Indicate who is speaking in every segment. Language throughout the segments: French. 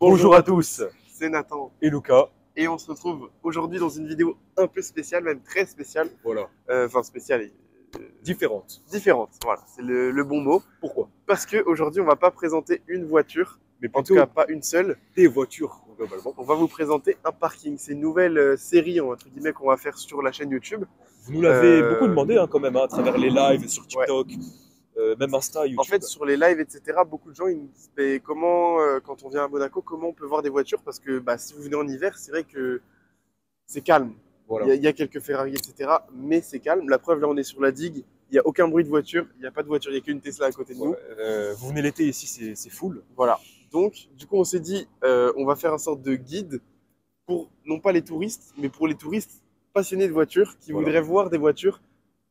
Speaker 1: Bonjour à tous,
Speaker 2: c'est Nathan
Speaker 1: et Lucas.
Speaker 2: et on se retrouve aujourd'hui dans une vidéo un peu spéciale, même très spéciale.
Speaker 1: Voilà,
Speaker 2: Enfin spéciale et
Speaker 1: différente.
Speaker 2: différente, voilà, c'est le bon mot.
Speaker 1: Pourquoi?
Speaker 2: Parce qu'aujourd'hui on va pas présenter une voiture,
Speaker 1: Mais
Speaker 2: en tout
Speaker 1: plutôt
Speaker 2: cas pas une seule.
Speaker 1: des voitures, globalement.
Speaker 2: On va vous présenter un parking. C'est une nouvelle série entre guillemets qu'on va faire sur la chaîne YouTube.
Speaker 1: Vous nous l'avez beaucoup
Speaker 2: Euh,
Speaker 1: demandé quand même, à travers les lives sur
Speaker 2: ouais.
Speaker 1: TikTok, même Insta,
Speaker 2: En
Speaker 1: YouTube.
Speaker 2: fait, sur les lives, etc., beaucoup de gens ils me disent mais comment, quand on vient à Monaco, comment on peut voir des voitures? Parce que si vous venez en hiver, c'est vrai que c'est calme.
Speaker 1: Voilà.
Speaker 2: Il y a quelques Ferrari, etc. Mais c'est calme. La preuve, là, on est sur la digue. Il n'y a aucun bruit de voiture. Il n'y a pas de voiture. Il n'y a qu'une Tesla à côté de nous.
Speaker 1: Vous venez l'été ici, c'est full.
Speaker 2: Voilà. Donc, du coup, on s'est dit, on va faire un sorte de guide pour, non pas les touristes, mais pour les touristes passionnés de voitures qui
Speaker 1: Voilà.
Speaker 2: voudraient voir des voitures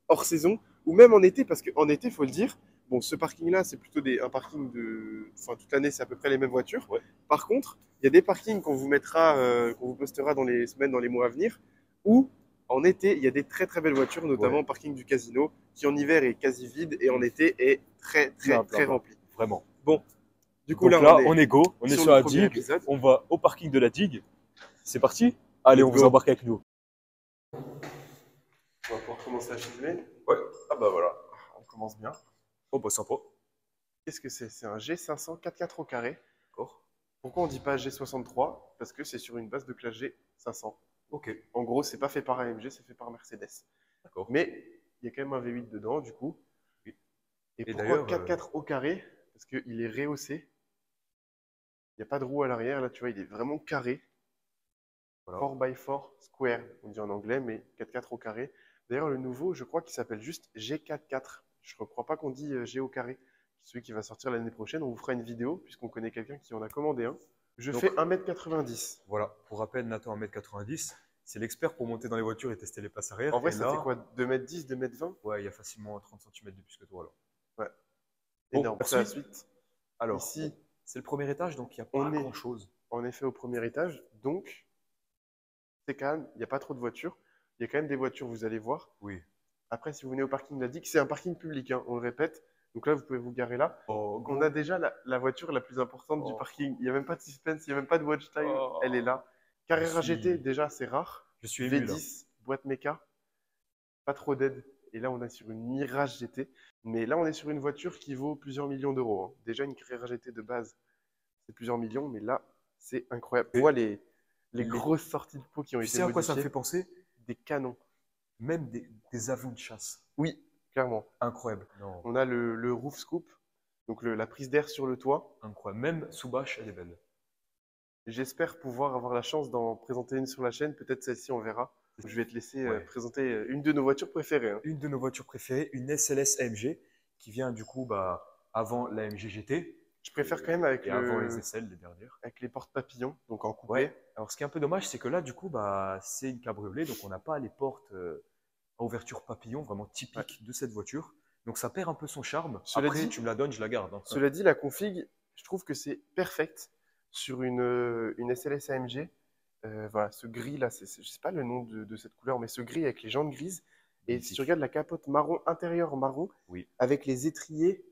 Speaker 2: hors saison ou même en été. Parce qu'en été, il faut le dire, bon, ce parking-là, c'est plutôt un parking de. Enfin, toute l'année, c'est à peu près les mêmes voitures.
Speaker 1: Ouais.
Speaker 2: Par contre, il y a des parkings qu'on vous mettra, qu'on vous postera dans les semaines, dans les mois à venir, où en été, il y a des très très belles voitures, notamment
Speaker 1: Ouais.
Speaker 2: le parking du casino, qui en hiver est quasi vide et en été est très rempli.
Speaker 1: Vraiment.
Speaker 2: Bon, du coup,
Speaker 1: Donc
Speaker 2: là,
Speaker 1: on est go, on est sur la
Speaker 2: le premier
Speaker 1: digue,
Speaker 2: épisode.
Speaker 1: on va au parking de la digue. C'est parti? Allez,
Speaker 2: Let's
Speaker 1: on vous
Speaker 2: go.
Speaker 1: embarque avec nous.
Speaker 2: On va pouvoir commencer à filmer.
Speaker 1: Ouais.
Speaker 2: Ah bah voilà, on commence bien.
Speaker 1: Oh bah sympa.
Speaker 2: Qu'est-ce que c'est? C'est un G500 4x4 au carré.
Speaker 1: D'accord.
Speaker 2: Pourquoi on dit pas G63? Parce que c'est sur une base de classe G500.
Speaker 1: Ok.
Speaker 2: En gros, c'est pas fait par AMG, c'est fait par Mercedes.
Speaker 1: D'accord.
Speaker 2: Mais il y a quand même un V8 dedans, du coup.
Speaker 1: Oui.
Speaker 2: Et pourquoi
Speaker 1: d'ailleurs,
Speaker 2: 4x4 au carré? Parce qu'il est rehaussé. Il n'y a pas de roue à l'arrière, là, tu vois, il est vraiment carré.
Speaker 1: Voilà.
Speaker 2: 4x4 square, on dit en anglais, mais 4x4 au carré. D'ailleurs, le nouveau, je crois qu'il s'appelle juste G44. Je ne crois pas qu'on dit G au carré. Celui qui va sortir l'année prochaine, on vous fera une vidéo, puisqu'on connaît quelqu'un qui en a commandé un. Je fais 1m90.
Speaker 1: Voilà, pour rappel, Nathan 1m90, c'est l'expert pour monter dans les voitures et tester les places arrière.
Speaker 2: En vrai,
Speaker 1: et
Speaker 2: ça
Speaker 1: là,
Speaker 2: fait quoi? 2m10, 2m20?
Speaker 1: ouais, il y a facilement 30 cm de plus que toi là.
Speaker 2: Ouais,
Speaker 1: Bon,
Speaker 2: énorme.
Speaker 1: la
Speaker 2: C'est la
Speaker 1: suite.
Speaker 2: suite.
Speaker 1: Alors,
Speaker 2: Ici,
Speaker 1: c'est le premier étage, donc il n'y a
Speaker 2: on
Speaker 1: pas
Speaker 2: est
Speaker 1: grand-chose.
Speaker 2: en effet au premier étage, donc c'est calme, il n'y a pas trop de voitures. Il y a quand même des voitures, vous allez voir.
Speaker 1: Oui.
Speaker 2: Après, si vous venez au parking de la DIC, c'est un parking public, hein, on le répète. Donc là, vous pouvez vous garer là.
Speaker 1: Oh,
Speaker 2: On a déjà la voiture la plus importante du
Speaker 1: Oh.
Speaker 2: parking. Il n'y a même pas de suspense, il n'y a même pas de watch time.
Speaker 1: Oh.
Speaker 2: Elle est là. Carrera GT, déjà, c'est rare.
Speaker 1: Je suis ému là.
Speaker 2: V10, boîte méca. Pas trop d'aide. Et là, on est sur une Mirage GT. Mais là, on est sur une voiture qui vaut plusieurs millions d'euros, hein. Déjà, une Carrera GT de base, c'est plusieurs millions. Mais là, c'est incroyable.
Speaker 1: Et
Speaker 2: On voit les
Speaker 1: les-
Speaker 2: grosses sorties de peau qui ont
Speaker 1: Tu
Speaker 2: été
Speaker 1: sais à quoi ça me
Speaker 2: modifiées.
Speaker 1: fait penser?
Speaker 2: Des canons.
Speaker 1: Même des avions de chasse.
Speaker 2: Oui, clairement.
Speaker 1: Incroyable. Non,
Speaker 2: On a le roof scoop, donc la prise d'air sur le toit.
Speaker 1: incroyable. Même sous bâche, elle est belle.
Speaker 2: J'espère pouvoir avoir la chance d'en présenter une sur la chaîne. Peut-être celle-ci, on verra. Je vais te laisser
Speaker 1: Ouais.
Speaker 2: présenter une de nos voitures préférées, hein.
Speaker 1: Une de nos voitures préférées, une SLS AMG, qui vient du coup avant la AMG GT.
Speaker 2: Je préfère quand même avec,
Speaker 1: Et avant les SL, les dernières.
Speaker 2: avec les portes papillons, donc en coupé.
Speaker 1: Ouais. Alors, ce qui est un peu dommage, c'est que là, du coup, c'est une cabriolet, donc on n'a pas les portes à ouverture papillon, vraiment typiques de cette voiture. Donc, ça perd un peu son charme.
Speaker 2: Cela
Speaker 1: Après,
Speaker 2: dit-
Speaker 1: tu me la donnes, je la garde, hein.
Speaker 2: Cela dit, la config, je trouve que c'est perfect sur une SLS AMG. Voilà, ce gris là, je ne sais pas le nom de cette couleur, mais ce gris avec les jantes grises. Et si tu regardes la capote marron, intérieur marron,
Speaker 1: Oui.
Speaker 2: avec les étriers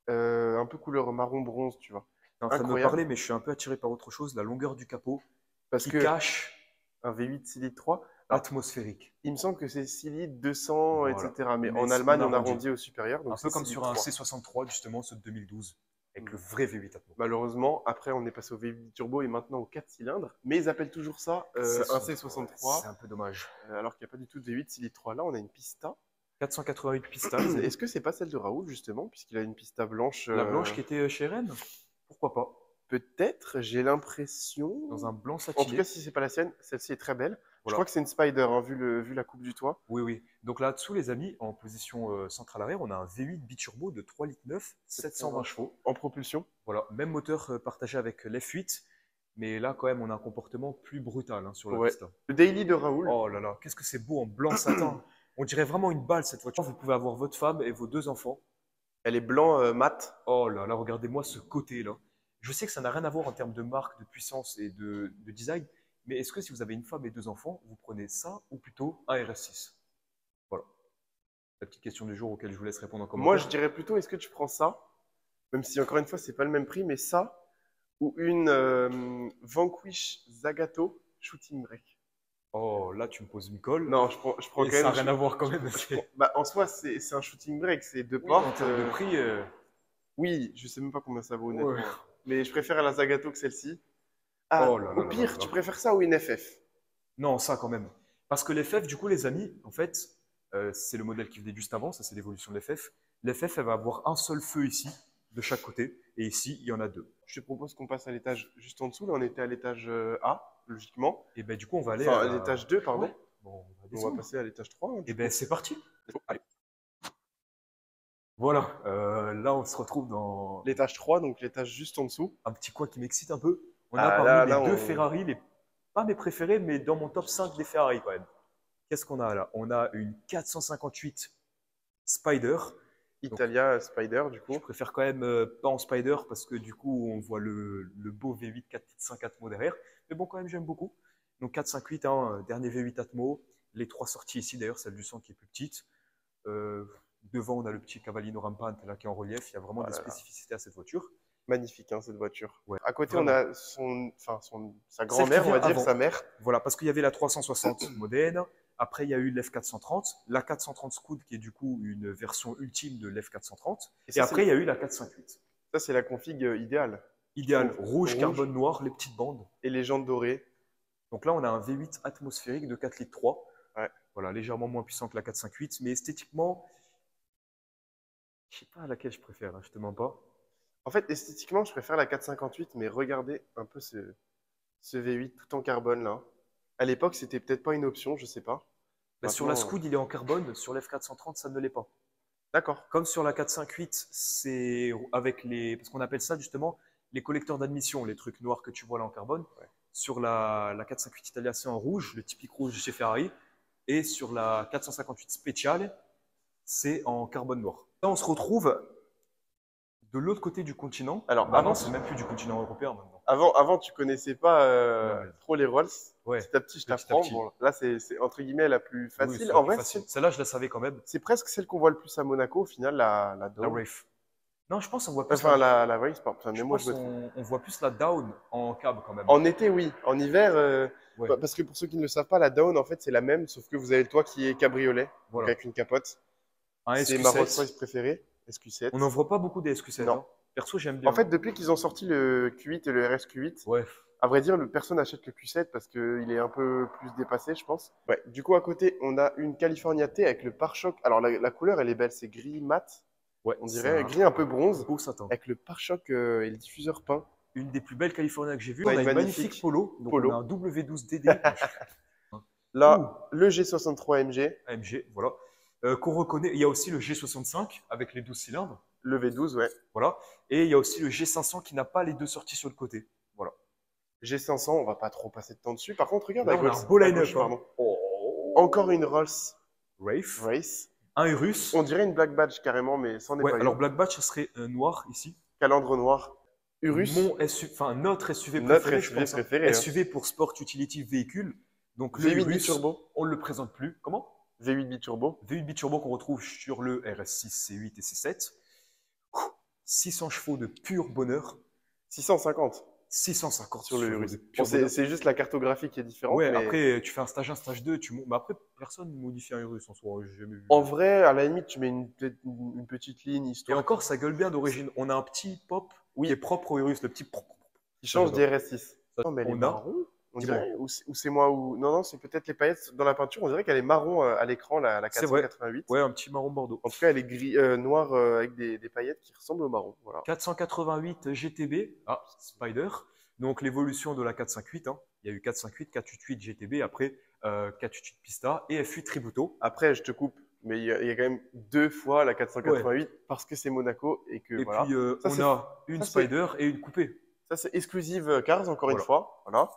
Speaker 2: un peu couleur marron bronze, tu vois.
Speaker 1: T'es en train de me
Speaker 2: Incroyable.
Speaker 1: parler, mais je suis un peu attiré par autre chose, la longueur du capot,
Speaker 2: Parce
Speaker 1: qui
Speaker 2: que
Speaker 1: cache
Speaker 2: un V8 6 litres 3, alors,
Speaker 1: atmosphérique.
Speaker 2: il me semble que c'est 6 litres, 200,
Speaker 1: Voilà.
Speaker 2: etc. Mais
Speaker 1: Mais
Speaker 2: en
Speaker 1: on
Speaker 2: Allemagne, on
Speaker 1: arrondit.
Speaker 2: arrondit au supérieur. Donc
Speaker 1: Un peu
Speaker 2: c'est
Speaker 1: comme
Speaker 2: 6
Speaker 1: sur
Speaker 2: litres
Speaker 1: un
Speaker 2: 3.
Speaker 1: C63, justement, ceux de 2012, avec le vrai V8 Atmo.
Speaker 2: Malheureusement, après, on est passé au V8 turbo et maintenant au 4 cylindres. Mais ils appellent toujours ça un C63.
Speaker 1: C'est un peu dommage.
Speaker 2: Alors qu'il n'y a pas du tout de V8 6 litres 3. Là, on a une Pista.
Speaker 1: 488 pistas.
Speaker 2: Est-ce que c'est pas celle de Raoul, justement, puisqu'il a une Pista blanche
Speaker 1: La blanche qui était chez Rennes? Pourquoi pas?
Speaker 2: Peut-être, j'ai l'impression.
Speaker 1: Dans un blanc
Speaker 2: En tout
Speaker 1: satiné.
Speaker 2: cas, si c'est pas la sienne, celle-ci est très belle. Je
Speaker 1: Voilà.
Speaker 2: crois que c'est une Spider, hein, vu la coupe du toit.
Speaker 1: Oui, oui. Donc là-dessous, les amis, en position centrale arrière, on a un V8 biturbo de 3,9 litres, 720 chevaux.
Speaker 2: En propulsion.
Speaker 1: Voilà, même moteur partagé avec l'F8, mais là, quand même, on a un comportement plus brutal sur la
Speaker 2: Ouais.
Speaker 1: piste.
Speaker 2: Le Daily de Raoul.
Speaker 1: Oh là là, qu'est-ce que c'est beau en blanc satin. On dirait vraiment une balle, cette voiture. Vous pouvez avoir votre femme et vos 2 enfants.
Speaker 2: Elle est blanc mat.
Speaker 1: Oh là là, regardez-moi ce côté-là. Je sais que ça n'a rien à voir en termes de marque, de puissance et de design, mais est-ce que si vous avez une femme et 2 enfants, vous prenez ça ou plutôt un RS6? Voilà. La petite question du jour auquel je vous laisse répondre en commentaire.
Speaker 2: Moi, je dirais plutôt, est-ce que tu prends ça? Même si, encore une fois, c'est pas le même prix, mais ça, ou une Vanquish Zagato Shooting Brake.
Speaker 1: Oh, là, tu me poses une colle.
Speaker 2: Non, je prends
Speaker 1: Et
Speaker 2: quand
Speaker 1: ça n'a
Speaker 2: même.
Speaker 1: rien à voir quand même.
Speaker 2: Bah, en soi, c'est un shooting brake, c'est deux
Speaker 1: Oui, en
Speaker 2: portes.
Speaker 1: termes de prix,
Speaker 2: Oui, je sais même pas combien ça vaut
Speaker 1: ouais.
Speaker 2: honnêtement. Mais je préfère la Zagato que celle-ci. Ah,
Speaker 1: Oh là là
Speaker 2: au
Speaker 1: là là
Speaker 2: pire,
Speaker 1: là.
Speaker 2: tu préfères ça ou une FF?
Speaker 1: Non, ça quand même. Parce que l'FF, du coup, les amis, en fait, c'est le modèle qui venait juste avant, ça c'est l'évolution de l'FF. L'FF, elle va avoir un seul feu ici, de chaque côté, et ici, il y en a deux.
Speaker 2: Je te propose qu'on passe à l'étage juste en dessous. Là, on était à l'étage A, logiquement.
Speaker 1: Et ben du coup, on va aller
Speaker 2: Enfin,
Speaker 1: à
Speaker 2: à
Speaker 1: la...
Speaker 2: l'étage 2,
Speaker 1: Ouais,
Speaker 2: pardon.
Speaker 1: bon, on va
Speaker 2: On va
Speaker 1: descendre.
Speaker 2: passer à l'étage 3, hein,
Speaker 1: Et
Speaker 2: du
Speaker 1: ben
Speaker 2: coup.
Speaker 1: c'est parti. Allez. Voilà, là on se retrouve dans
Speaker 2: L'étage 3, donc l'étage juste en dessous.
Speaker 1: un petit coin qui m'excite un peu. On a
Speaker 2: Ah,
Speaker 1: parmi les
Speaker 2: là,
Speaker 1: deux Ferrari, pas mes préférés, mais dans mon top 5 des Ferrari quand même. Qu'est-ce qu'on a là? On a une 458 Spider. Donc
Speaker 2: Italia Spider, du
Speaker 1: je
Speaker 2: coup.
Speaker 1: préfère quand même pas en Spider parce que du coup on voit le beau V8 4.5 Atmo derrière. Mais bon, quand même j'aime beaucoup. Donc 458, hein, dernier V8 Atmo. Les trois sorties ici d'ailleurs, celle du centre qui est plus petite. Euh, Devant, on a le petit Cavallino Rampante là qui est en relief. Il y a vraiment des
Speaker 2: Voilà, là.
Speaker 1: spécificités à cette voiture.
Speaker 2: Magnifique, hein, cette voiture.
Speaker 1: Ouais,
Speaker 2: À côté, on
Speaker 1: vraiment.
Speaker 2: a sa
Speaker 1: Celle qui
Speaker 2: grand-mère, on
Speaker 1: vient
Speaker 2: va dire,
Speaker 1: avant.
Speaker 2: sa mère.
Speaker 1: Voilà, parce qu'il y avait la 360 Modène. Après, il y a eu l'F430, la 430 Scoot qui est du coup une version ultime de l'F430.
Speaker 2: Et
Speaker 1: Et après, il y a eu la 458.
Speaker 2: ça, c'est la config idéale, je
Speaker 1: Idéal,
Speaker 2: trouve.
Speaker 1: rouge,
Speaker 2: Rouge
Speaker 1: carbone noir, les petites bandes.
Speaker 2: et les jantes dorées.
Speaker 1: Donc là, on a un V8 atmosphérique de 4 litres 3.
Speaker 2: Ouais.
Speaker 1: Voilà, légèrement moins puissant que la 458, mais esthétiquement, je sais pas laquelle je préfère, hein, je te mens pas.
Speaker 2: En fait, esthétiquement, je préfère la 458, mais regardez un peu ce V8 tout en carbone là. À l'époque, c'était peut-être pas une option, je sais pas.
Speaker 1: Bah, sur la
Speaker 2: Maintenant,
Speaker 1: Scoot, il est en carbone, sur l'F430, ça ne l'est pas.
Speaker 2: d'accord.
Speaker 1: Comme sur la 458, c'est avec les. Parce qu'on appelle ça justement les collecteurs d'admission, les trucs noirs que tu vois là en carbone.
Speaker 2: Ouais.
Speaker 1: Sur la 458 Italia, c'est en rouge, le typique rouge chez Ferrari. Et sur la 458 Speciale, c'est en carbone noir. Là, on se retrouve de l'autre côté du continent.
Speaker 2: Alors,
Speaker 1: Maintenant, c'est même plus du continent européen maintenant.
Speaker 2: avant, tu connaissais pas
Speaker 1: Non, mais...
Speaker 2: trop les Rolls.
Speaker 1: Ouais,
Speaker 2: Petit à petit, je
Speaker 1: petit à
Speaker 2: t'apprends.
Speaker 1: petit.
Speaker 2: Bon, là, c'est entre guillemets la plus
Speaker 1: Oui,
Speaker 2: facile.
Speaker 1: c'est la
Speaker 2: En
Speaker 1: plus
Speaker 2: vrai,
Speaker 1: facile. Celle-là, je la savais quand même.
Speaker 2: c'est presque celle qu'on voit le plus à Monaco, au final, la
Speaker 1: La
Speaker 2: Dawn.
Speaker 1: Wraith. Non, je pense qu'on voit plus
Speaker 2: Enfin,
Speaker 1: la.
Speaker 2: la Wraith, pardon. Enfin, mais
Speaker 1: Je
Speaker 2: moi, je
Speaker 1: pense
Speaker 2: me trompe.
Speaker 1: on voit plus la Down en cab quand même.
Speaker 2: En été, oui. En hiver,
Speaker 1: Ouais,
Speaker 2: parce que pour ceux qui ne le savent pas, la Dawn, en fait, c'est la même, sauf que vous avez le toit qui est cabriolet, donc
Speaker 1: voilà.
Speaker 2: avec une capote.
Speaker 1: Un
Speaker 2: C'est ma Rolls
Speaker 1: SQ7.
Speaker 2: Royce préférée, SQ7.
Speaker 1: On n'en voit pas beaucoup des SQ7.
Speaker 2: Non.
Speaker 1: Hein. Perso, j'aime
Speaker 2: En
Speaker 1: bien.
Speaker 2: fait, depuis qu'ils ont sorti le Q8 et le RSQ8,
Speaker 1: Ouais.
Speaker 2: à vrai dire, personne n'achète le Q7 parce qu'il est un peu plus dépassé, je pense. Ouais. Du coup, à côté, on a une California T avec le pare-choc. Alors, la couleur, elle est belle, c'est gris mat,
Speaker 1: Ouais,
Speaker 2: on
Speaker 1: c'est
Speaker 2: dirait,
Speaker 1: un
Speaker 2: gris un peu bronze,
Speaker 1: beau satin.
Speaker 2: avec le pare-choc et le diffuseur peint.
Speaker 1: Une des plus belles Californias que j'ai vues.
Speaker 2: On a
Speaker 1: On a
Speaker 2: une
Speaker 1: une magnifique
Speaker 2: magnifique
Speaker 1: Polo. Donc on a un
Speaker 2: Polo.
Speaker 1: W12DD. Ouh,
Speaker 2: Là, le G63 MG,
Speaker 1: AMG, voilà. Qu'on reconnaît. Il y a aussi le G65 avec les 12 cylindres.
Speaker 2: le V12, ouais.
Speaker 1: Voilà. Et il y a aussi le G500 qui n'a pas les deux sorties sur le côté. Voilà.
Speaker 2: G500, on va pas trop passer de temps dessus. Par contre, regarde
Speaker 1: Là,
Speaker 2: à
Speaker 1: on a
Speaker 2: gauche.
Speaker 1: un beau
Speaker 2: À
Speaker 1: line-up.
Speaker 2: gauche,
Speaker 1: Hein.
Speaker 2: pardon.
Speaker 1: Oh.
Speaker 2: Encore une Rolls
Speaker 1: Wraith.
Speaker 2: Race.
Speaker 1: Un Urus.
Speaker 2: On dirait une Black Badge carrément, mais c'en est
Speaker 1: Ouais,
Speaker 2: pas
Speaker 1: alors
Speaker 2: une.
Speaker 1: Black Batch, ça serait noir ici.
Speaker 2: Calandre noir. Urus,
Speaker 1: Mon SUV, enfin notre SUV
Speaker 2: notre
Speaker 1: préféré, je
Speaker 2: SUV
Speaker 1: pense. Hein.
Speaker 2: préféré. Hein.
Speaker 1: SUV pour Sport Utility Véhicule. Donc le
Speaker 2: V8
Speaker 1: Urus,
Speaker 2: biturbo.
Speaker 1: on ne le présente plus. Comment?
Speaker 2: V8 biturbo.
Speaker 1: V8 biturbo qu'on retrouve sur le RS6, C8 et C7. 600 chevaux de pur bonheur.
Speaker 2: 650
Speaker 1: 650
Speaker 2: sur le
Speaker 1: chevaux
Speaker 2: Urus.
Speaker 1: de
Speaker 2: Bon,
Speaker 1: pur bonheur.
Speaker 2: c'est juste la cartographie qui est différente.
Speaker 1: Ouais,
Speaker 2: mais
Speaker 1: après tu fais un stage 1, stage 2, tu montes. Mais après, personne ne modifie un Urus en soi. J'ai jamais vu.
Speaker 2: en vrai, à la limite, tu mets une petite ligne
Speaker 1: Et
Speaker 2: histoire
Speaker 1: encore, ça gueule bien d'origine. On a un petit pop qui est propre au Urus, le petit.
Speaker 2: qui change des
Speaker 1: j'adore.
Speaker 2: RS6. Non, mais elle est
Speaker 1: On a.
Speaker 2: marron. On
Speaker 1: Dis-moi.
Speaker 2: dirait, ou c'est moi ou. Non, non, c'est peut-être les paillettes dans la peinture. On dirait qu'elle est marron à l'écran, la
Speaker 1: C'est vrai.
Speaker 2: 488.
Speaker 1: Ouais, un petit marron bordeaux.
Speaker 2: En tout cas, elle est gris, noire avec des paillettes qui ressemblent au marron. Voilà.
Speaker 1: 488 GTB, ah, Spider. Donc l'évolution de la 458. Hein. Il y a eu 458, 488 GTB, après 488 Pista et F8 Tributo.
Speaker 2: Après, je te coupe, mais il y a quand même deux fois la 488 parce que c'est Monaco et que
Speaker 1: Et
Speaker 2: voilà.
Speaker 1: puis
Speaker 2: Ça,
Speaker 1: on
Speaker 2: c'est-
Speaker 1: a une
Speaker 2: ça, c'est-
Speaker 1: Spider et une coupée.
Speaker 2: Ça, c'est exclusive Cars, encore une
Speaker 1: Voilà.
Speaker 2: fois. Voilà.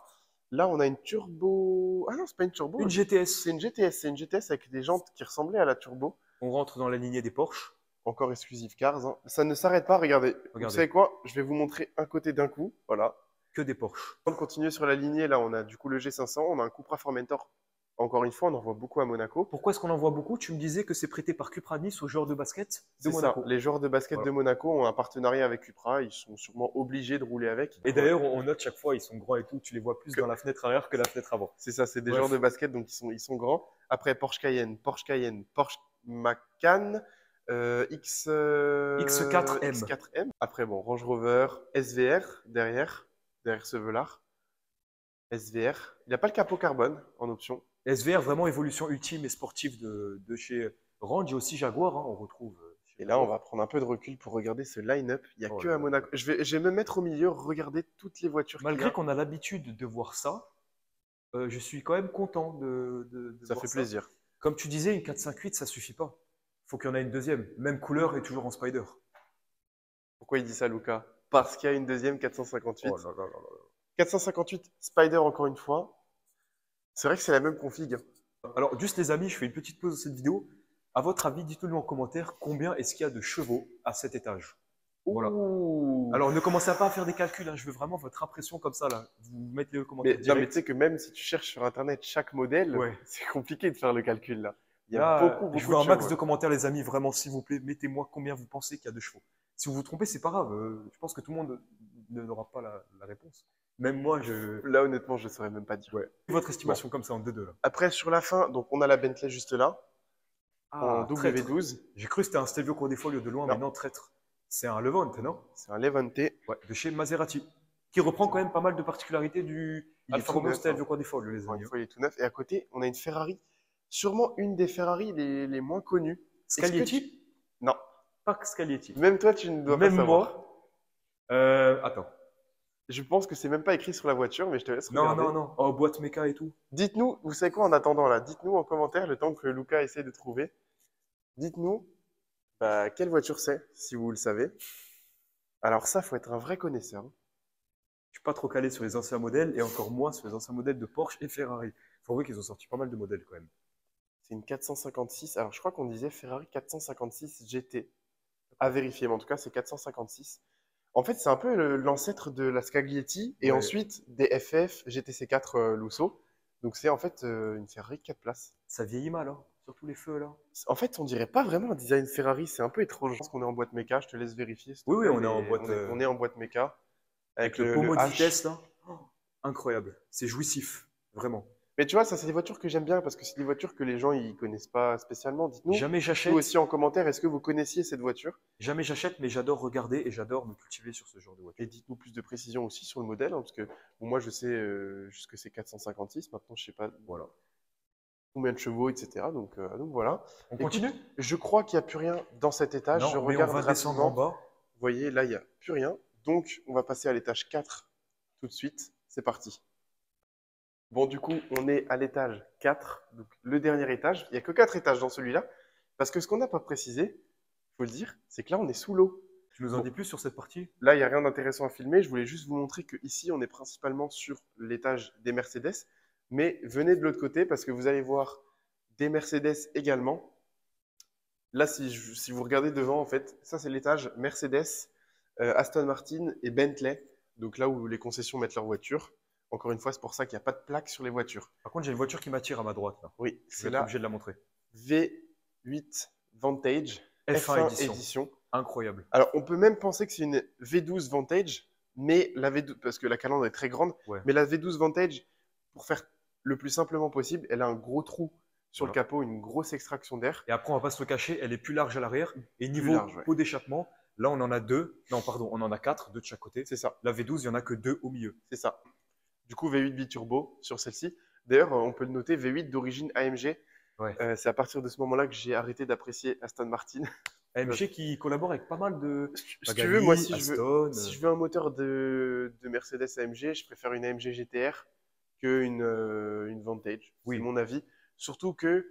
Speaker 2: Là, on a une turbo. Ah non, c'est pas une turbo.
Speaker 1: Une GTS.
Speaker 2: C'est une GTS. C'est une GTS avec des jantes qui ressemblaient à la turbo.
Speaker 1: On rentre dans la lignée des Porsche.
Speaker 2: Encore exclusive Cars. Hein. Ça ne s'arrête pas. Regardez. Vous
Speaker 1: Regardez.
Speaker 2: savez quoi? Je vais vous montrer un côté d'un coup. Voilà.
Speaker 1: Que des Porsche.
Speaker 2: Avant de continuer sur la lignée, là, on a du coup le G500. On a un Cupra Formentor Encore une fois, on en voit beaucoup à Monaco.
Speaker 1: Pourquoi est-ce qu'on en voit beaucoup? Tu me disais que c'est prêté par Cupranis aux joueurs de basket de
Speaker 2: C'est ça.
Speaker 1: Monaco.
Speaker 2: Les joueurs de basket
Speaker 1: Voilà.
Speaker 2: de Monaco ont un partenariat avec Cupra. Ils sont sûrement obligés de rouler avec.
Speaker 1: Et d'ailleurs, on note chaque fois, ils sont grands et tout. Tu les vois plus dans la fenêtre arrière que la fenêtre avant.
Speaker 2: C'est ça, c'est des joueurs
Speaker 1: Bref.
Speaker 2: de basket, donc ils sont grands. Après, Porsche Cayenne, Porsche Macan,
Speaker 1: X4M.
Speaker 2: X4M. Après, bon, Range Rover, SVR derrière ce velard. SVR. Il n'y a pas le capot carbone en option.
Speaker 1: SVR, vraiment évolution ultime et sportive de chez Range et aussi Jaguar. Hein, on retrouve. Chez
Speaker 2: Et là, on
Speaker 1: Jaguar.
Speaker 2: va prendre un peu de recul pour regarder ce line-up. Il n'y a
Speaker 1: Oh
Speaker 2: que
Speaker 1: là
Speaker 2: à
Speaker 1: là.
Speaker 2: Monaco. Je vais me mettre au milieu, regarder toutes les voitures qu'il y
Speaker 1: Malgré
Speaker 2: a.
Speaker 1: qu'on a l'habitude de voir ça, je suis quand même content de
Speaker 2: Ça
Speaker 1: voir
Speaker 2: fait
Speaker 1: ça.
Speaker 2: plaisir.
Speaker 1: Comme tu disais, une 458, ça suffit pas. Il faut qu'il y en ait une deuxième. Même couleur et toujours en Spider.
Speaker 2: Pourquoi il dit ça, Lucas? Parce qu'il y a une deuxième 458.
Speaker 1: Oh là là là là.
Speaker 2: 458 Spider encore une fois. C'est vrai que c'est la même config.
Speaker 1: Alors, juste les amis, je fais une petite pause de cette vidéo. À votre avis, dites-le-nous en commentaire, combien est-ce qu'il y a de chevaux à cet étage? Voilà.
Speaker 2: Ouh.
Speaker 1: Alors, ne commencez pas à faire des calculs, hein. Je veux vraiment votre impression comme ça, là. Vous mettez le commentaire
Speaker 2: Mais, non, mais tu
Speaker 1: direct.
Speaker 2: sais que même si tu cherches sur Internet chaque modèle,
Speaker 1: Ouais.
Speaker 2: c'est compliqué de faire le calcul là. Il y a
Speaker 1: Là,
Speaker 2: beaucoup,
Speaker 1: je
Speaker 2: beaucoup
Speaker 1: veux
Speaker 2: de
Speaker 1: un max
Speaker 2: chevaux.
Speaker 1: de commentaires, les amis, vraiment, s'il vous plaît. Mettez-moi combien vous pensez qu'il y a de chevaux. Si vous vous trompez, c'est pas grave. Je pense que tout le monde n'aura pas la réponse. Même moi, je.
Speaker 2: Là, honnêtement, je ne saurais même pas dire.
Speaker 1: Ouais. Votre estimation comme ça en 2-2 là.
Speaker 2: Après, sur la fin, donc on a la Bentley juste là, en
Speaker 1: Ah, traître.
Speaker 2: W12.
Speaker 1: J'ai cru que c'était un Stelvio Cordifolio de loin, mais
Speaker 2: Non,
Speaker 1: non, traître. C'est un Levante, non?
Speaker 2: c'est un Levante.
Speaker 1: Ouais, de chez Maserati. Qui reprend quand même pas mal de particularités du
Speaker 2: Il est
Speaker 1: Alfa
Speaker 2: tout
Speaker 1: Romeo
Speaker 2: neuf,
Speaker 1: Stelvio
Speaker 2: hein.
Speaker 1: Cordifolio, les
Speaker 2: Encore une
Speaker 1: amis.
Speaker 2: fois, il est tout neuf. Et à côté, on a une Ferrari, sûrement une des Ferrari les moins connues. Est-ce que tu-
Speaker 1: Scaglietti?
Speaker 2: Non,
Speaker 1: Pas Scaglietti.
Speaker 2: même toi, tu ne dois pas
Speaker 1: Même
Speaker 2: savoir.
Speaker 1: moi. Attends.
Speaker 2: Je pense que c'est même pas écrit sur la voiture, mais je te laisse
Speaker 1: Non,
Speaker 2: regarder.
Speaker 1: non, non. Oh, boîte méca et tout.
Speaker 2: Dites-nous, vous savez quoi en attendant là? Dites-nous en commentaire le temps que Lucas essaie de trouver. Dites-nous quelle voiture c'est, si vous le savez. Alors ça, faut être un vrai connaisseur.
Speaker 1: Je suis pas trop calé sur les anciens modèles et encore moins sur les anciens modèles de Porsche et Ferrari. Il faut avouer qu'ils ont sorti pas mal de modèles quand même.
Speaker 2: C'est une 456. Alors je crois qu'on disait Ferrari 456 GT. À vérifier, mais en tout cas c'est 456. En fait, c'est un peu l'ancêtre de la Scaglietti et
Speaker 1: Ouais.
Speaker 2: ensuite des FF GTC4 Lusso. Donc c'est en fait une Ferrari 4 places.
Speaker 1: Ça vieillit mal, hein. Surtout les feux là.
Speaker 2: En fait, on dirait pas vraiment un design Ferrari, c'est un peu étrange. Je pense qu'on est en boîte méca, je te laisse vérifier. S'il te
Speaker 1: Oui, oui,
Speaker 2: plaît,
Speaker 1: on est en
Speaker 2: mais
Speaker 1: boîte.
Speaker 2: on est en boîte méca.
Speaker 1: Avec le pommeau de vitesse là. Oh, incroyable. C'est jouissif. Vraiment.
Speaker 2: Mais tu vois, ça, c'est des voitures que j'aime bien parce que c'est des voitures que les gens ils connaissent pas spécialement. Dites-nous,
Speaker 1: Jamais
Speaker 2: vous
Speaker 1: j'achète.
Speaker 2: aussi en commentaire, est-ce que vous connaissiez cette voiture?
Speaker 1: Jamais j'achète, mais j'adore regarder et j'adore me cultiver sur ce genre de voiture.
Speaker 2: Et dites-nous plus de précision aussi sur le modèle, hein, parce que bon, moi je sais juste que c'est 456. Maintenant, je sais pas
Speaker 1: Voilà.
Speaker 2: combien de chevaux, etc. Donc voilà.
Speaker 1: On
Speaker 2: Écoute,
Speaker 1: continue?
Speaker 2: je crois qu'il n'y a plus rien dans cet étage. Je
Speaker 1: Non, mais on
Speaker 2: regarde
Speaker 1: va descendre en
Speaker 2: rapidement.
Speaker 1: bas.
Speaker 2: Vous voyez, là, il n'y a plus rien. Donc, on va passer à l'étage 4 tout de suite. C'est parti. Bon, du coup, on est à l'étage 4, donc le dernier étage. Il n'y a que 4 étages dans celui-là. Parce que ce qu'on n'a pas précisé, il faut le dire, c'est que là, on est sous l'eau.
Speaker 1: Tu nous en
Speaker 2: Bon.
Speaker 1: dis plus sur cette partie?
Speaker 2: Là, il n'y a rien d'intéressant à filmer. Je voulais juste vous montrer qu'ici, on est principalement sur l'étage des Mercedes. Mais venez de l'autre côté parce que vous allez voir des Mercedes également. Là, si vous regardez devant, en fait, ça, c'est l'étage Mercedes, Aston Martin et Bentley. Donc là où les concessions mettent leurs voitures. Encore une fois, c'est pour ça qu'il n'y a pas de plaque sur les voitures.
Speaker 1: Par contre, j'ai une voiture qui m'attire à ma droite là.
Speaker 2: Oui,
Speaker 1: Je vais
Speaker 2: c'est
Speaker 1: être
Speaker 2: la
Speaker 1: obligé de la montrer.
Speaker 2: V8 Vantage
Speaker 1: F1
Speaker 2: F1
Speaker 1: édition.
Speaker 2: édition.
Speaker 1: Incroyable.
Speaker 2: Alors, on peut même penser que c'est une V12 Vantage, mais la V12, parce que la calandre est très grande,
Speaker 1: Ouais.
Speaker 2: mais la V12 Vantage, pour faire le plus simplement possible, elle a un gros trou sur le
Speaker 1: Voilà.
Speaker 2: capot, une grosse extraction d'air.
Speaker 1: Et après, on va pas se le cacher, elle est plus large à l'arrière. Et niveau
Speaker 2: large, ouais.
Speaker 1: pot d'échappement, là, on en a deux. Non, pardon, on en a quatre, deux de chaque côté.
Speaker 2: C'est ça,
Speaker 1: La V12, il y en a que deux au milieu.
Speaker 2: c'est ça. Du coup, V8 biturbo sur celle-ci. D'ailleurs, on peut le noter, V8 d'origine AMG.
Speaker 1: Ouais.
Speaker 2: C'est à partir de ce moment-là que j'ai arrêté d'apprécier Aston Martin.
Speaker 1: AMG qui collabore avec pas mal de.
Speaker 2: Si tu
Speaker 1: Pagani,
Speaker 2: veux, moi,
Speaker 1: Aston,
Speaker 2: si je veux un moteur de Mercedes AMG, je préfère une AMG GTR qu'une Vantage.
Speaker 1: Oui.
Speaker 2: C'est mon avis. Surtout que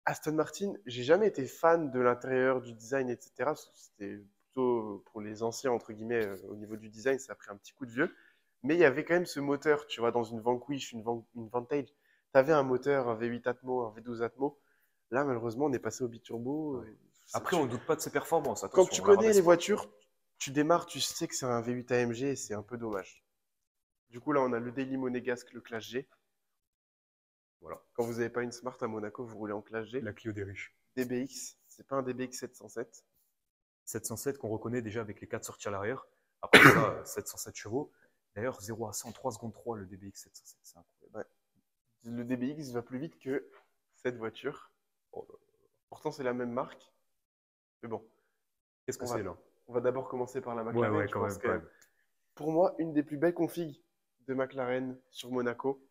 Speaker 2: Aston Martin, j'ai jamais été fan de l'intérieur, du design, etc. C'était plutôt pour les anciens, entre guillemets, au niveau du design, ça a pris un petit coup de vieux. Mais il y avait quand même ce moteur, tu vois, dans une Vanquish, une Vantage. Tu avais un moteur, un V8 Atmo, un V12 Atmo. Là, malheureusement, on est passé au biturbo.
Speaker 1: Ouais. Après, on ne doute pas de ses performances.
Speaker 2: Quand
Speaker 1: Attention,
Speaker 2: tu
Speaker 1: on la
Speaker 2: connais
Speaker 1: rabaisse
Speaker 2: les
Speaker 1: pas.
Speaker 2: voitures, tu démarres, tu sais que c'est un V8 AMG et c'est un peu dommage. Du coup, là, on a le Daily Monégasque, le Classe G.
Speaker 1: Voilà,
Speaker 2: Quand vous n'avez pas une Smart à Monaco, vous roulez en classe G.
Speaker 1: la Clio des riches.
Speaker 2: DBX, c'est pas un DBX 707.
Speaker 1: 707 qu'on reconnaît déjà avec les 4 sorties à l'arrière. Après, voilà, 707 chevaux. D'ailleurs, 0 à 100 3 secondes 3, le DBX 707, c'est incroyable.
Speaker 2: Ouais. Le DBX va plus vite que cette voiture.
Speaker 1: Oh là là.
Speaker 2: Pourtant, c'est la même marque. Mais bon,
Speaker 1: Qu'est-ce que
Speaker 2: on
Speaker 1: c'est
Speaker 2: va,
Speaker 1: là?
Speaker 2: on va d'abord commencer par la
Speaker 1: Ouais,
Speaker 2: McLaren.
Speaker 1: ouais,
Speaker 2: Je
Speaker 1: quand
Speaker 2: pense
Speaker 1: même, quand
Speaker 2: que
Speaker 1: même.
Speaker 2: pour moi, une des plus belles configs de McLaren sur Monaco,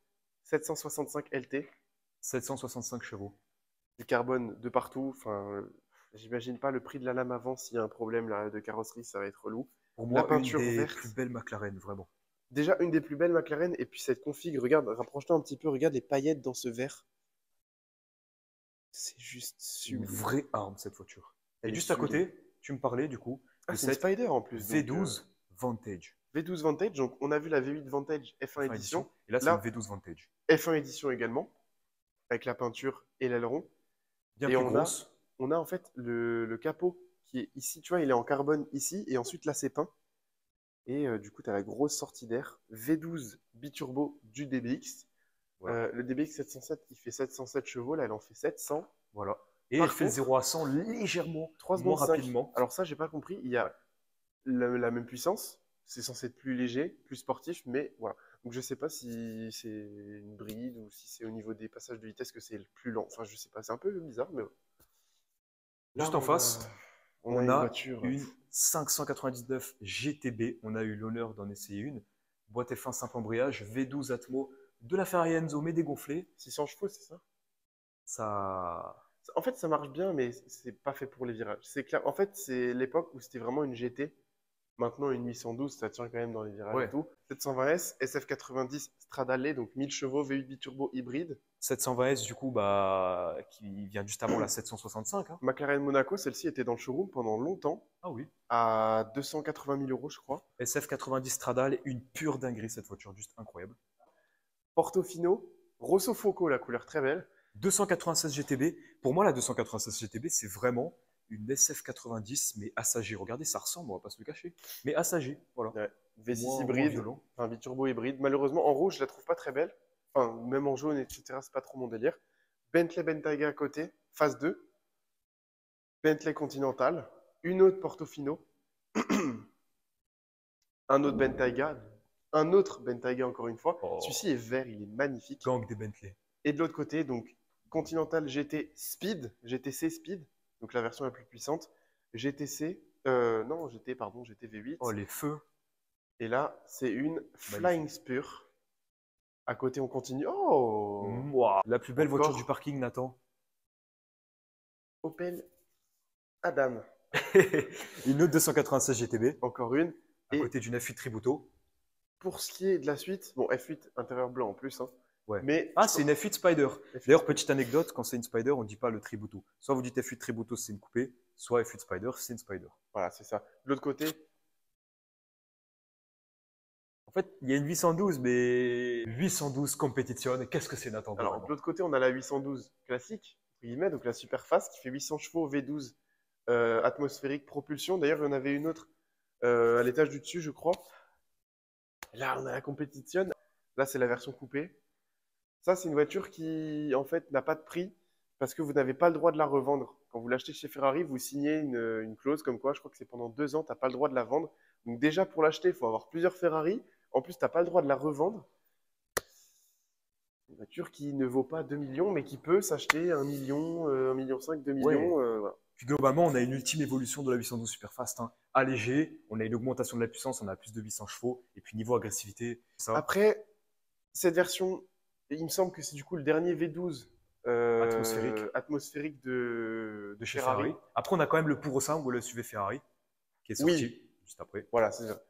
Speaker 2: 765 LT,
Speaker 1: 765 chevaux.
Speaker 2: du carbone de partout. Enfin, j'imagine pas le prix de la lame avant s'il y a un problème là, de carrosserie, ça va être relou.
Speaker 1: Pour
Speaker 2: La
Speaker 1: moi, une
Speaker 2: peinture
Speaker 1: des plus
Speaker 2: verte,
Speaker 1: belles McLaren, vraiment.
Speaker 2: déjà une des plus belles McLaren. Et puis cette config, regarde, rapproche-toi un petit peu, regarde les paillettes dans ce vert. C'est juste
Speaker 1: Une
Speaker 2: sublime.
Speaker 1: vraie arme, cette voiture.
Speaker 2: Elle
Speaker 1: Et
Speaker 2: est
Speaker 1: juste à
Speaker 2: sublime.
Speaker 1: côté, tu me parlais du coup
Speaker 2: Ah,
Speaker 1: de
Speaker 2: c'est une
Speaker 1: cette
Speaker 2: Spider en plus. Donc,
Speaker 1: V12 Vantage.
Speaker 2: V12 Vantage. Donc, on a vu la V8 Vantage F1
Speaker 1: F1
Speaker 2: édition.
Speaker 1: édition. Et là, c'est une
Speaker 2: Là,
Speaker 1: V12 Vantage.
Speaker 2: F1 édition également, avec la peinture et l'aileron.
Speaker 1: Bien
Speaker 2: Et
Speaker 1: plus grosse.
Speaker 2: on a en fait le capot qui est ici, tu vois, il est en carbone ici, et ensuite là, c'est peint. Et du coup, tu as la grosse sortie d'air. V12 biturbo du DBX.
Speaker 1: Voilà.
Speaker 2: Le DBX 707, il fait 707 chevaux, là, elle en fait 700.
Speaker 1: Voilà. Et
Speaker 2: Par
Speaker 1: elle fait le
Speaker 2: contre,
Speaker 1: 0 à 100 légèrement
Speaker 2: 3
Speaker 1: moins
Speaker 2: secondes 5.
Speaker 1: rapidement.
Speaker 2: Alors ça, j'ai pas compris. Il y
Speaker 1: Ouais.
Speaker 2: a la même puissance. C'est censé être plus léger, plus sportif, mais voilà. Donc je sais pas si c'est une bride ou si c'est au niveau des passages de vitesse que c'est le plus lent. Enfin, je sais pas. C'est un peu bizarre, mais là,
Speaker 1: Juste en face,
Speaker 2: on a
Speaker 1: on
Speaker 2: une
Speaker 1: a
Speaker 2: voiture.
Speaker 1: une 599 GTB. On a eu l'honneur d'en essayer une. Boîte F1 simple embrayage, V12 Atmo, de la Ferrari Enzo mais dégonflée.
Speaker 2: 600 chevaux, c'est ça?
Speaker 1: Ça.
Speaker 2: En fait, ça marche bien, mais c'est pas fait pour les virages. C'est clair. En fait, c'est l'époque où c'était vraiment une GT. Maintenant, une 812, ça tient quand même dans les virages et
Speaker 1: Ouais.
Speaker 2: tout. 720S, SF90 Stradale, donc 1000 chevaux, V8 biturbo hybride.
Speaker 1: 720S, du coup, bah, qui vient juste avant la 765. Hein.
Speaker 2: McLaren Monaco, celle-ci était dans le showroom pendant longtemps,
Speaker 1: Ah oui.
Speaker 2: à 280 000 euros, je crois.
Speaker 1: SF90 Stradale, une pure dinguerie cette voiture, juste incroyable.
Speaker 2: Portofino, Rosso Foco, la couleur très belle.
Speaker 1: 296 GTB. Pour moi, la 296 GTB, c'est vraiment une SF90, mais assagée. Regardez, ça ressemble, on va pas se le cacher. Mais assagée, voilà.
Speaker 2: Ouais. V6
Speaker 1: Moins
Speaker 2: hybride,
Speaker 1: violent.
Speaker 2: enfin biturbo hybride. Malheureusement, en rouge, je la trouve pas très belle. Enfin, même en jaune, etc., c'est pas trop mon délire. Bentley Bentayga à côté, phase 2. Bentley Continental, une autre Portofino, un autre Bentayga, un autre Bentayga encore une fois.
Speaker 1: Oh,
Speaker 2: Celui-ci est vert, il est magnifique.
Speaker 1: gang des Bentley.
Speaker 2: Et de l'autre côté, donc Continental GT Speed, GTC Speed, donc la version la plus puissante. GTC, non, GT, pardon, GT V8.
Speaker 1: Oh, les feux.
Speaker 2: Et là, c'est une Flying
Speaker 1: Magnifique.
Speaker 2: Spur. À côté, on continue. Oh,
Speaker 1: Mouah. La plus belle voiture
Speaker 2: encore
Speaker 1: du parking, Nathan.
Speaker 2: Opel Adam.
Speaker 1: Une autre 296 GTB,
Speaker 2: Encore une.
Speaker 1: à
Speaker 2: Et
Speaker 1: côté d'une F8 Tributo.
Speaker 2: pour ce qui est de la suite, bon, F8 intérieur blanc en plus, hein,
Speaker 1: Ouais.
Speaker 2: mais
Speaker 1: Ah, c'est une F8 Spider.
Speaker 2: F8.
Speaker 1: D'ailleurs, petite anecdote, quand c'est une Spider, on ne dit pas le Tributo. Soit vous dites F8 Tributo, c'est une coupée, soit F8 Spider, c'est une Spider.
Speaker 2: Voilà, c'est ça. De l'autre côté,
Speaker 1: En fait, il y a une 812, mais 812 compétition. Qu'est-ce que c'est, Nathan?
Speaker 2: alors
Speaker 1: Vraiment
Speaker 2: de l'autre côté, on a la 812 classique, entre guillemets, donc la super fast qui fait 800 chevaux V12 atmosphérique propulsion. D'ailleurs, il y en avait une autre à l'étage du dessus, je crois. Là, on a la compétition. Là, c'est la version coupée. Ça, c'est une voiture qui, en fait, n'a pas de prix parce que vous n'avez pas le droit de la revendre. Quand vous l'achetez chez Ferrari, vous signez une clause comme quoi, je crois que c'est pendant 2 ans, tu n'as pas le droit de la vendre. Donc déjà, pour l'acheter, il faut avoir plusieurs Ferrari. En plus, tu n'as pas le droit de la revendre. Une voiture qui ne vaut pas 2 millions, mais qui peut s'acheter 1 million, 1,5 million, 2
Speaker 1: Ouais.
Speaker 2: millions. Voilà.
Speaker 1: Puis globalement, on a une ultime évolution de la 812 Superfast. Hein. Allégée, on a une augmentation de la puissance, on a plus de 800 chevaux. Et puis niveau agressivité, ça,
Speaker 2: Après, cette version, il me semble que c'est du coup le dernier V12 atmosphérique
Speaker 1: de chez
Speaker 2: Ferrari.
Speaker 1: Ferrari. Après, on a quand même le Purosangue ou le SUV Ferrari, qui est sorti
Speaker 2: Oui.
Speaker 1: juste après.
Speaker 2: Voilà, c'est ça.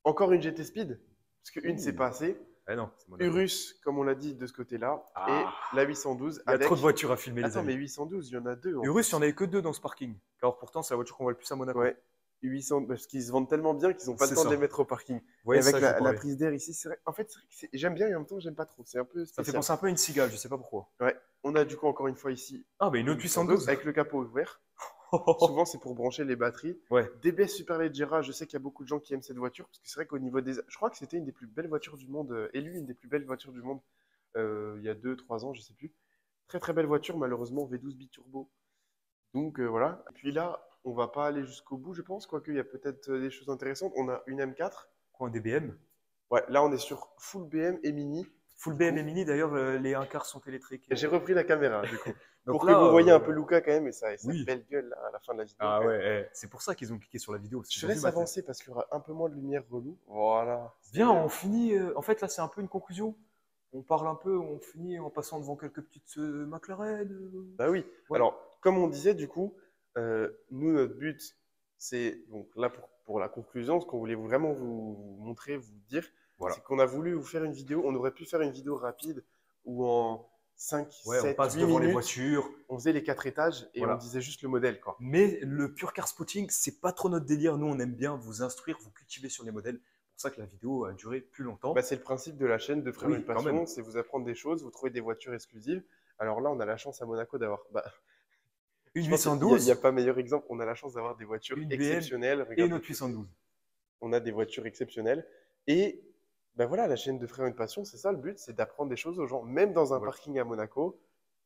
Speaker 2: Encore une GT Speed, parce qu'une,
Speaker 1: Ouh.
Speaker 2: c'est pas assez.
Speaker 1: Eh non, c'est Monaco.
Speaker 2: Urus, comme on l'a dit, de ce côté-là.
Speaker 1: Ah.
Speaker 2: Et la 812
Speaker 1: Il y a
Speaker 2: avec...
Speaker 1: trop de voitures à filmer, les
Speaker 2: Attends, mais
Speaker 1: amis.
Speaker 2: 812, il y en a deux.
Speaker 1: Urus, il n'y en avait que deux dans ce parking. Car pourtant, c'est la voiture qu'on voit le plus à Monaco.
Speaker 2: Ouais. 800, parce qu'ils se vendent tellement bien qu'ils n'ont pas le
Speaker 1: C'est
Speaker 2: temps
Speaker 1: ça.
Speaker 2: de les mettre au parking.
Speaker 1: Vous voyez,
Speaker 2: Et avec
Speaker 1: ça, je
Speaker 2: la
Speaker 1: parlais.
Speaker 2: prise d'air ici, c'est vrai. En fait, c'est vrai que j'aime bien et en même temps, j'aime pas trop. C'est un peu
Speaker 1: Ça fait
Speaker 2: spécial.
Speaker 1: penser un peu à une cigale, je sais pas pourquoi.
Speaker 2: Ouais. On a du coup encore une fois ici
Speaker 1: Ah, mais une autre 812.
Speaker 2: avec le capot ouvert. Souvent, c'est pour brancher les batteries.
Speaker 1: Ouais.
Speaker 2: DB Superleggera, je sais qu'il y a beaucoup de gens qui aiment cette voiture parce que c'est vrai qu'au niveau des. Je crois que c'était une des plus belles voitures du monde, élue une des plus belles voitures du monde il y a 2, 3 ans, je sais plus. Très très belle voiture, malheureusement V12 biturbo. Donc voilà. Et puis là, on va pas aller jusqu'au bout, je pense, quoique il y a peut-être des choses intéressantes. On a une M4.
Speaker 1: Quoi, un DBM?
Speaker 2: Ouais, là on est sur full BM et Mini.
Speaker 1: Full
Speaker 2: Du
Speaker 1: BM
Speaker 2: coup,
Speaker 1: et Mini, d'ailleurs, les 1 quart sont électriques.
Speaker 2: et j'ai repris la caméra, du coup.
Speaker 1: Donc
Speaker 2: Pour que
Speaker 1: là,
Speaker 2: vous voyez un peu Luca quand même et sa
Speaker 1: oui.
Speaker 2: belle gueule là, à la fin de la vidéo.
Speaker 1: Ah
Speaker 2: quand même.
Speaker 1: ouais, c'est pour ça qu'ils ont cliqué sur la vidéo.
Speaker 2: Je
Speaker 1: Ils ont vu
Speaker 2: laisse
Speaker 1: ma tête.
Speaker 2: avancer parce qu'il y aura un peu moins de lumière relou. Voilà.
Speaker 1: Bien, on finit. En fait, là, c'est un peu une conclusion. On parle un peu, on finit en passant devant quelques petites McLaren.
Speaker 2: Bah oui.
Speaker 1: Ouais.
Speaker 2: Alors, comme on disait, du coup, nous, notre but, c'est, donc là, pour la conclusion, ce qu'on voulait vraiment vous montrer, vous dire,
Speaker 1: Voilà.
Speaker 2: c'est qu'on a voulu vous faire une vidéo. On aurait pu faire une vidéo rapide où en 5,
Speaker 1: Ouais, on
Speaker 2: 7,
Speaker 1: passe
Speaker 2: 8
Speaker 1: devant les
Speaker 2: minutes,
Speaker 1: voitures.
Speaker 2: on faisait les 4 étages et
Speaker 1: Voilà.
Speaker 2: on disait juste le modèle, quoi.
Speaker 1: Mais le pure car spotting, c'est pas trop notre délire. Nous, on aime bien vous instruire, vous cultiver sur les modèles. C'est pour ça que la vidéo a duré plus longtemps.
Speaker 2: Bah, c'est le principe de la chaîne de Frère
Speaker 1: Oui,
Speaker 2: une
Speaker 1: quand même.
Speaker 2: passion, c'est vous apprendre des choses, vous trouver des voitures exclusives. Alors là, on a la chance à Monaco d'avoir, bah,
Speaker 1: Une
Speaker 2: je pense qu'il n'y a,
Speaker 1: 812,
Speaker 2: pas meilleur exemple. On a la chance d'avoir des voitures
Speaker 1: une BM
Speaker 2: exceptionnelles.
Speaker 1: et
Speaker 2: Regarde,
Speaker 1: une autre 812.
Speaker 2: on a des voitures exceptionnelles. Et ben voilà, la chaîne de Frère une passion, c'est ça le but, c'est d'apprendre des choses aux gens. Même dans un
Speaker 1: Voilà.
Speaker 2: parking à Monaco,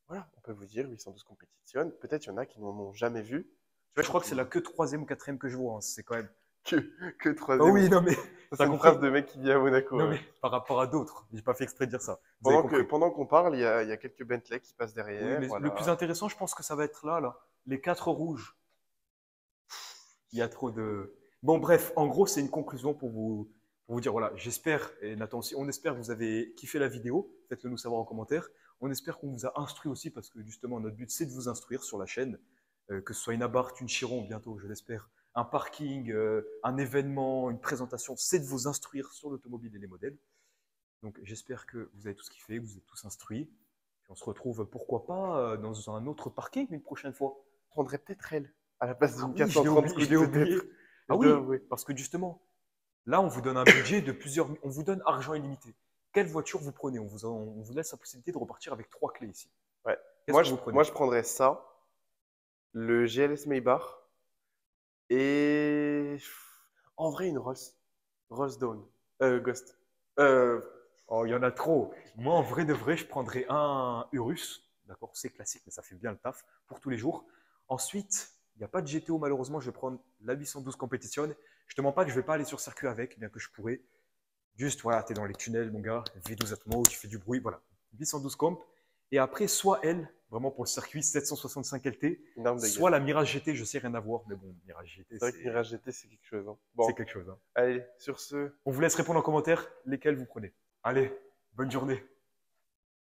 Speaker 2: voilà, on peut vous dire 812 compétitionne. Peut-être il y en a qui n'en ont jamais vu. Tu vois,
Speaker 1: Je crois que c'est la que troisième ou quatrième que je vois. Hein. C'est quand même.
Speaker 2: que, que
Speaker 1: Ah
Speaker 2: troisième.
Speaker 1: oui, non mais.
Speaker 2: Ça,
Speaker 1: T'as
Speaker 2: c'est une
Speaker 1: compris.
Speaker 2: phrase de mec qui vit à Monaco.
Speaker 1: Non
Speaker 2: Ouais.
Speaker 1: mais par rapport à d'autres. J'ai pas fait exprès de dire ça. Vous avez compris.
Speaker 2: Pendant qu'on parle, il y a quelques Bentley qui passent
Speaker 1: Oui,
Speaker 2: derrière.
Speaker 1: mais
Speaker 2: Voilà.
Speaker 1: le plus intéressant, je pense que ça va être là, là. Les 4 rouges. Il y a trop de. Bon, bref, en gros, c'est une conclusion pour vous dire voilà, j'espère, et Nathan aussi, on espère que vous avez kiffé la vidéo. Faites-le nous savoir en commentaire. On espère qu'on vous a instruit aussi, parce que justement, notre but, c'est de vous instruire sur la chaîne, que ce soit une Abarth, une Chiron, bientôt, je l'espère, un parking, un événement, une présentation, c'est de vous instruire sur l'automobile et les modèles. Donc, j'espère que vous avez tous kiffé, que vous êtes tous instruits. Puis on se retrouve, pourquoi pas, dans un autre parking une prochaine fois.
Speaker 2: Je prendrais peut-être elle à la place
Speaker 1: Ah
Speaker 2: d'une
Speaker 1: oui, je l'ai
Speaker 2: 430
Speaker 1: oublié. Je
Speaker 2: Scoot,
Speaker 1: l'ai oublié.
Speaker 2: peut-être.
Speaker 1: Ah
Speaker 2: Je
Speaker 1: oui,
Speaker 2: dois avouer.
Speaker 1: parce que justement, là, on vous donne un budget de plusieurs. On vous donne argent illimité. Quelle voiture vous prenez? On vous laisse la possibilité de repartir avec 3 clés ici.
Speaker 2: Ouais.
Speaker 1: Qu'est-ce que vous prenez?
Speaker 2: Moi, je prendrais ça, le GLS Maybach et en vrai une Rolls. Rolls Dawn. Ghost. Euh,
Speaker 1: Oh, il y en a trop. Moi, en vrai de vrai, je prendrais un Urus. D'accord, c'est classique, mais ça fait bien le taf pour tous les jours. Ensuite, il n'y a pas de GTO, malheureusement. Je vais prendre la 812 Competition. Je te mens pas que je vais pas aller sur circuit avec, bien que je pourrais. Juste, voilà, tu es dans les tunnels, mon gars, V12 Atmo, tu fais du bruit, voilà. 812 Comp. Et après, soit elle, vraiment pour le circuit 765 LT,
Speaker 2: une arme de guerre.
Speaker 1: soit la Mirage GT, je sais rien à voir, mais bon, Mirage GT,
Speaker 2: C'est vrai que Mirage GT, c'est quelque chose. Hein. Bon,
Speaker 1: c'est quelque chose. Hein.
Speaker 2: allez, sur ce.
Speaker 1: On vous laisse répondre en commentaire lesquels vous prenez. Allez, bonne journée.